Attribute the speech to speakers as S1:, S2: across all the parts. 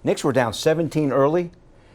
S1: Knicks were down 17 early.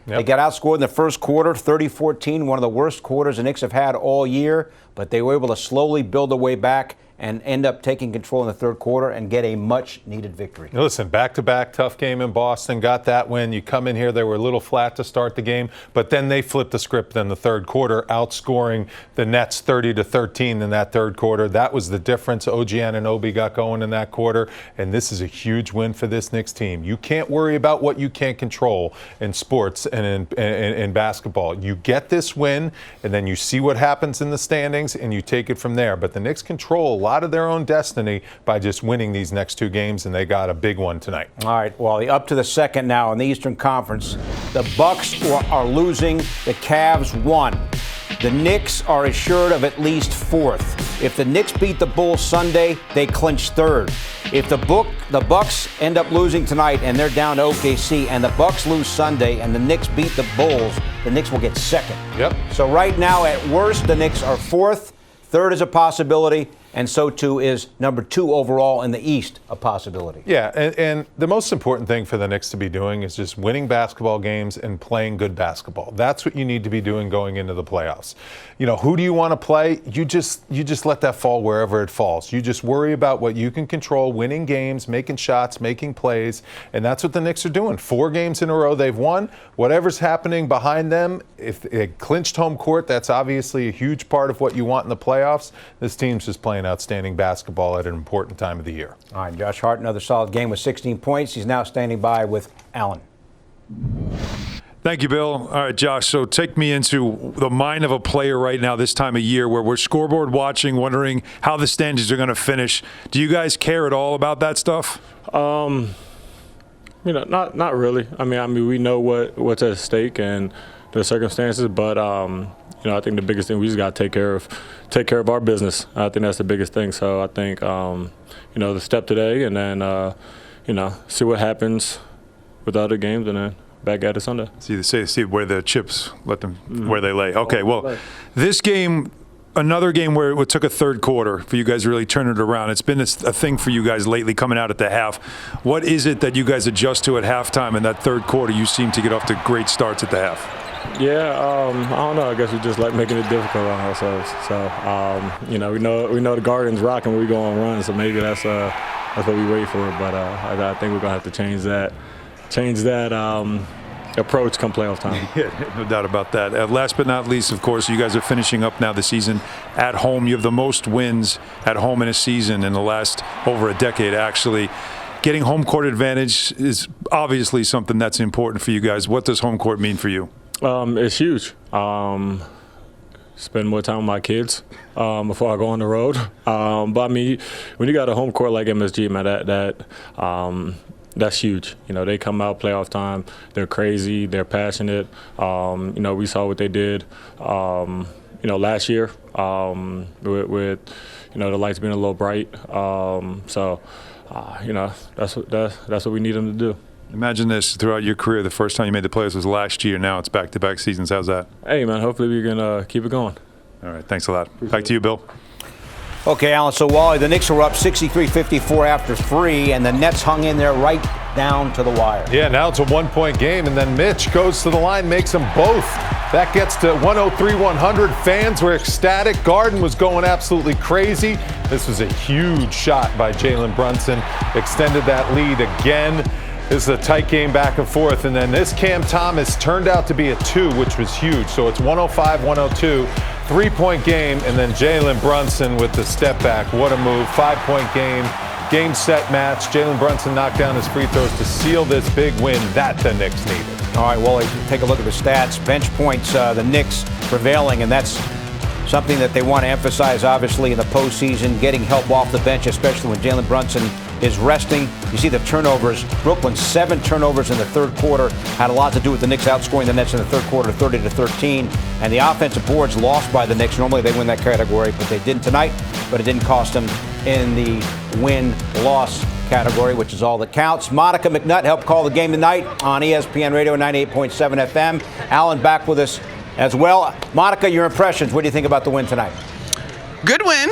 S2: Yep.
S1: They got outscored in the first quarter, 30-14, one of the worst quarters the Knicks have had all year, but they were able to slowly build their way back and end up taking control in the third quarter and get a much-needed victory.
S2: Listen, back-to-back, tough game in Boston, got that win. You come in here, they were a little flat to start the game, but then they flipped the script in the third quarter, outscoring the Nets 30-13 in that third quarter. That was the difference. OG Anunoby got going in that quarter, and this is a huge win for this Knicks team. You can't worry about what you can't control in sports and in basketball. You get this win, and then you see what happens in the standings, and you take it from there. But the Knicks control a lot of their own destiny by just winning these next two games, and they got a big one tonight.
S1: All right, well, up to the second now in the Eastern Conference. The Bucks are losing. The Cavs won. The Knicks are assured of at least fourth. If the Knicks beat the Bulls Sunday, they clinch third. If the Bucks end up losing tonight and they're down to OKC, and the Bucks lose Sunday and the Knicks beat the Bulls, the Knicks will get second.
S2: Yep.
S1: So right now, at worst, the Knicks are fourth. Third is a possibility, and so too is number 2 overall in the East a possibility.
S2: Yeah, and the most important thing for the Knicks to be doing is just winning basketball games and playing good basketball. That's what you need to be doing going into the playoffs. You know, who do you want to play? You just let that fall wherever it falls. You just worry about what you can control, winning games, making shots, making plays, and that's what the Knicks are doing. 4 games in a row they've won. Whatever's happening behind them, if they clinched home court, that's obviously a huge part of what you want in the playoffs. This team's just playing outstanding basketball at an important time of the year.
S1: All right, Josh Hart, another solid game with 16 points. He's now standing by with Allen.
S3: Thank you, Bill. All right, Josh, so take me into the mind of a player right now this time of year where we're scoreboard watching, wondering how the standings are going to finish. Do you guys care at all about that stuff?
S4: You know, not really. I mean, we know what's at stake and the circumstances, but you know, I think the biggest thing we just got to take care of our business. I think that's the biggest thing. So I think you know, the step today, and then you know, see what happens with the other games, and then back at it Sunday.
S3: See where the chips let them where they lay. Okay, well, this game. Another game where it took a third quarter for you guys to really turn it around. It's been a thing for you guys lately coming out at the half. What is it that you guys adjust to at halftime in that third quarter? You seem to get off to great starts at the half.
S4: Yeah, I don't know. I guess we just like making it difficult on ourselves. So, you know, we know the Garden's rocking when we go on runs, so maybe that's what we wait for. But I think we're gonna have to change that approach come playoff time.
S3: Yeah, no doubt about that. Last but not least, of course, you guys are finishing up now the season at home. You have the most wins at home in a season in the last over a decade, actually. Getting home court advantage is obviously something that's important for you guys. What does home court mean for you?
S4: It's huge. Spend more time with my kids before I go on the road. But I mean, when you got a home court like MSG, man, that's huge. You know, they come out playoff time. They're crazy. They're passionate. You know, we saw what they did. You know, last year with you know, the lights being a little bright. So you know, that's what we need them to do.
S3: Imagine this throughout your career. The first time you made the playoffs was last year. Now it's back-to-back seasons. How's that?
S4: Hey, man. Hopefully we can keep it going.
S3: All right. Thanks a lot. Back to you, Bill.
S1: Okay, Alan, so Wally, the Knicks were up 63-54 after 3, and the Nets hung in there right down to the wire.
S2: Yeah, now it's a 1-point game, and then Mitch goes to the line, makes them both. That gets to 103-100. Fans were ecstatic. Garden was going absolutely crazy. This was a huge shot by Jalen Brunson. Extended that lead again. This is a tight game back and forth, and then this Cam Thomas turned out to be a 2, which was huge. So it's 105-102, 3-point game, and then Jalen Brunson with the step back. What a move. 5-point game set match. Jalen Brunson knocked down his free throws to seal this big win that the Knicks needed.
S1: All right, Wally, take a look at the stats. Bench points, the Knicks prevailing, and that's something that they want to emphasize, obviously, in the postseason, getting help off the bench, especially when Jalen Brunson is resting. You see the turnovers. Brooklyn, 7 turnovers in the third quarter. Had a lot to do with the Knicks outscoring the Nets in the third quarter, 30-13. And the offensive boards lost by the Knicks. Normally they win that category, but they didn't tonight. But it didn't cost them in the win-loss category, which is all that counts. Monica McNutt helped call the game tonight on ESPN Radio 98.7 FM. Alan back with us as well. Monica, your impressions. What do you think about the win tonight?
S5: Good win.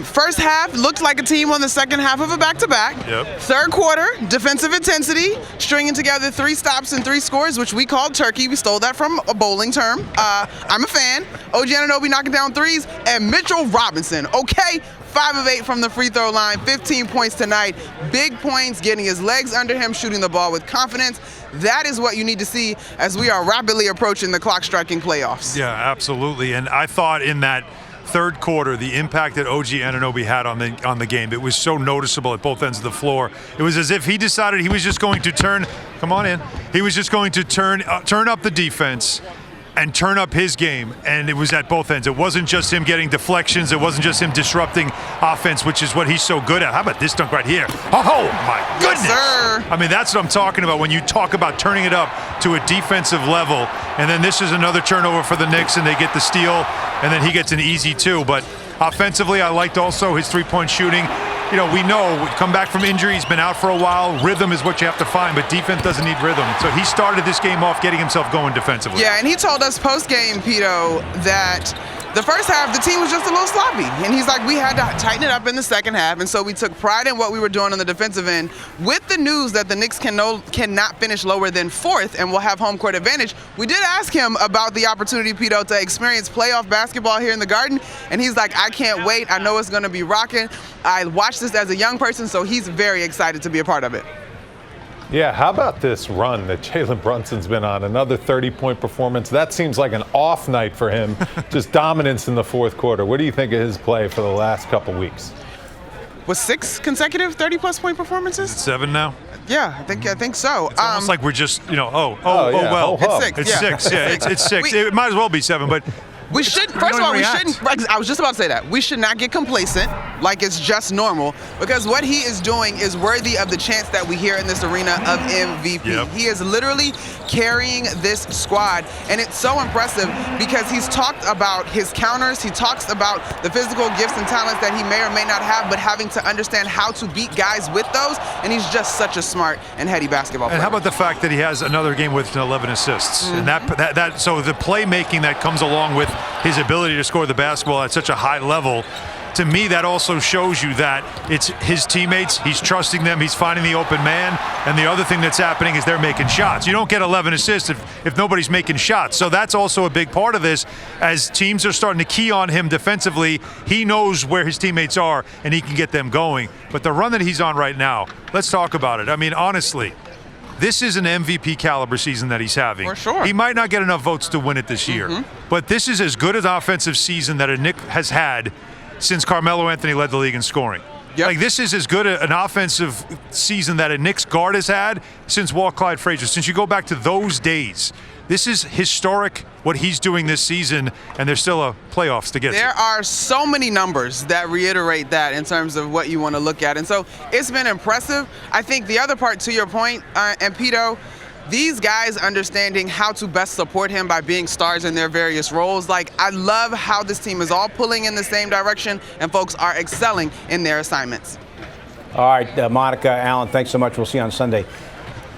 S5: First half looked like a team on the second half of a back-to-back.
S3: Yep.
S5: Third quarter, defensive intensity, stringing together 3 stops and 3 scores, which we called turkey. We stole that from a bowling term. I'm a fan. OG Anunoby knocking down threes, and Mitchell Robinson, okay, 5 of 8 from the free throw line, 15 points tonight. Big points, getting his legs under him, shooting the ball with confidence. That is what you need to see as we are rapidly approaching the clock-striking playoffs.
S3: Yeah, absolutely. And I thought in that third quarter, the impact that OG Anunoby had on the game, it was so noticeable at both ends of the floor. It was as if he decided he was just going to turn up the defense and turn up his game, and it was at both ends. It wasn't just him getting deflections. It wasn't just him disrupting offense, which is what he's so good at. How about this dunk right here? Oh, my goodness.
S5: Yes, sir.
S3: I mean, that's what I'm talking about when you talk about turning it up to a defensive level. And then this is another turnover for the Knicks, and they get the steal, and then he gets an easy 2. But offensively, I liked also his three-point shooting. You know, we know, come back from injury, he's been out for a while. Rhythm is what you have to find, but defense doesn't need rhythm. So he started this game off getting himself going defensively.
S5: Yeah, and he told us post-game, Pito, that the first half, the team was just a little sloppy. And he's like, we had to tighten it up in the second half. And so we took pride in what we were doing on the defensive end. With the news that the Knicks cannot finish lower than 4th and will have home court advantage, we did ask him about the opportunity, Pito, to experience playoff basketball here in the Garden. And he's like, I can't wait. I know it's going to be rocking. I watched this as a young person, so he's very excited to be a part of it.
S2: Yeah, how about this run that Jalen Brunson's been on? Another 30-point performance. That seems like an off night for him. Just dominance in the fourth quarter. What do you think of his play for the last couple weeks?
S5: Was 6 consecutive 30-plus point performances?
S3: 7 now?
S5: Yeah, I think so.
S3: It's almost like we're just, well.
S5: It's 6.
S3: It's 6, yeah, it's 6. It might as well be 7, but
S5: we shouldn't, first of all, we shouldn't, I was just about to say that. We should not get complacent like it's just normal, because what he is doing is worthy of the chance that we hear in this arena of MVP.
S3: Yep.
S5: He is literally carrying this squad, and it's so impressive because he's talked about his counters, he talks about the physical gifts and talents that he may or may not have, but having to understand how to beat guys with those, and he's just such a smart and heady basketball player.
S3: And how about the fact that he has another game with 11 assists? And that so the playmaking that comes along with his ability to score the basketball at such a high level, to me, that also shows you that it's his teammates, he's trusting them, he's finding the open man, and the other thing that's happening is they're making shots. You don't get 11 assists if nobody's making shots. So that's also a big part of this. As teams are starting to key on him defensively, he knows where his teammates are, and he can get them going. But the run that he's on right now, let's talk about it. I mean, honestly, this is an MVP caliber season that he's having.
S5: For sure.
S3: He might not get enough votes to win it this year, but this is as good an offensive season that a Knick has had since Carmelo Anthony led the league in scoring.
S5: Yep.
S3: Like, this is as good an offensive season that a Knicks guard has had since Walt Clyde Frazier. Since you go back to those days, this is historic what he's doing this season, and there's still a playoffs to get
S5: There
S3: to.
S5: are so many numbers that reiterate that in terms of what you want to look at. And so it's been impressive. I think the other part to your point, and Pito, these guys understanding how to best support him by being stars in their various roles. Like, I love how this team is all pulling in the same direction and folks are excelling in their assignments.
S1: All right, Monica, Alan, thanks so much. We'll see you on Sunday.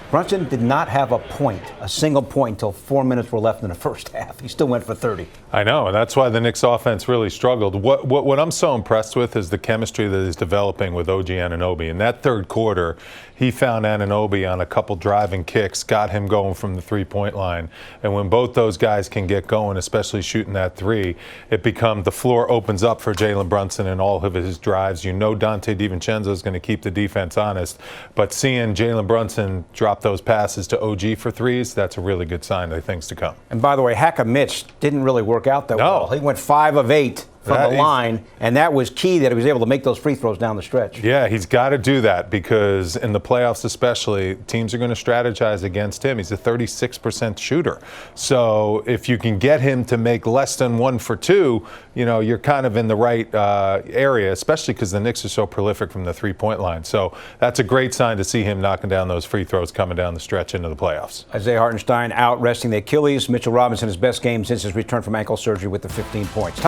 S1: Brunson did not have a single point until 4 minutes were left in the first half. He still went for 30.
S2: I know, and that's why the Knicks offense really struggled. What I'm so impressed with is the chemistry that is developing with OG Anunoby. In that third quarter, he found Anunoby on a couple driving kicks, got him going from the three-point line. And when both those guys can get going, especially shooting that three, the floor opens up for Jalen Brunson and all of his drives. You know Dante DiVincenzo is going to keep the defense honest, but seeing Jalen Brunson drop those passes to OG for threes, that's a really good sign of things to come.
S1: And by the way, Hacka Mitch didn't really work out that well. He went 5 of 8 from the line, and that was key that he was able to make those free throws down the stretch.
S2: Yeah, he's got to do that because in the playoffs especially, teams are going to strategize against him. He's a 36% shooter. So if you can get him to make less than 1 for 2, you're kind of in the right area, especially because the Knicks are so prolific from the three-point line. So that's a great sign to see him knocking down those free throws coming down the stretch into the playoffs.
S1: Isaiah Hartenstein out resting the Achilles. Mitchell Robinson, his best game since his return from ankle surgery with the 15 points.